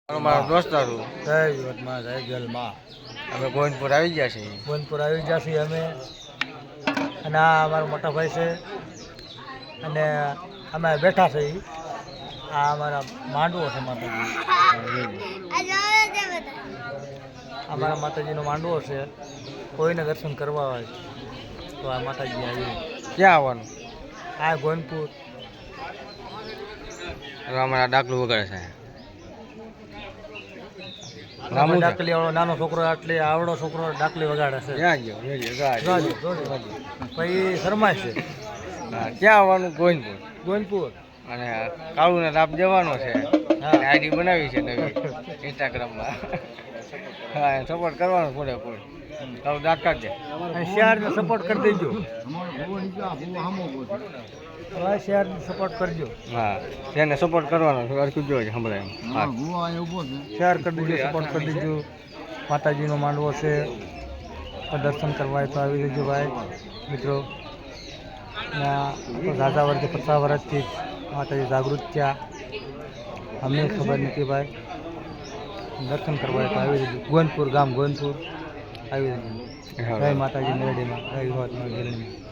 મારો દોસ્તારું જય યુવતમાં જય ગેલમાં અમે ગોવિંદપુર આવી ગયા છીએ. ગોંદપુર આવી ગયા છીએ અમે, અને આ અમારો મોટા ભાઈ છે, અને અમે બેઠા છે. આ અમારા માંડવો છે માતાજી, અમારા માતાજીનો માંડવો છે. કોઈને દર્શન કરવા હોય તો આ માતાજી આવી. ક્યાં આવવાનું? આ ગોંદપુર. હવે અમારા ડાકલું વગાડે છે. ડાકલી વાળો નાનો છોકરો, એટલે આવડો છોકરો ડાકલી વગાડે છે. ક્યાં ગયો? પછી શરમાય છે. ક્યાં આવવાનું? ગોવિંદપુર. ગોંદપુર. અને કાળુને રાપ દેવાનો છે. હા. આઈડી બનાવી છે નવી ઇન્સ્ટાગ્રામમાં. હા, સપોર્ટ કરવાનો પૂરેપૂરો. તારું દાંત કાઢજે. અને શહેરને સપોર્ટ કરી દેજો. હવે શહેરને સપોર્ટ કરજો. હા, તેને સપોર્ટ કરવાનો અરકું જોઈ સંભળાય. હા, શેર કરી દેજો, સપોર્ટ કરી દેજો. માતાજીનો માંડવો છે, તો દર્શન કરવા હોય તો આવી દેજો ભાઈ મિત્રો. રાજા વર્ષે 50 વર્ષથી માતાજી જાગૃત થયા, અમને ખબર નથી ભાઈ. દર્શન કરવા હોય તો આવી દેજો. ગોંદપુર ગામ, ગોંદપુર આવી દેજો. જય માતાજી મેરડીમાં, જય યુવતમાં મેરડીમાં.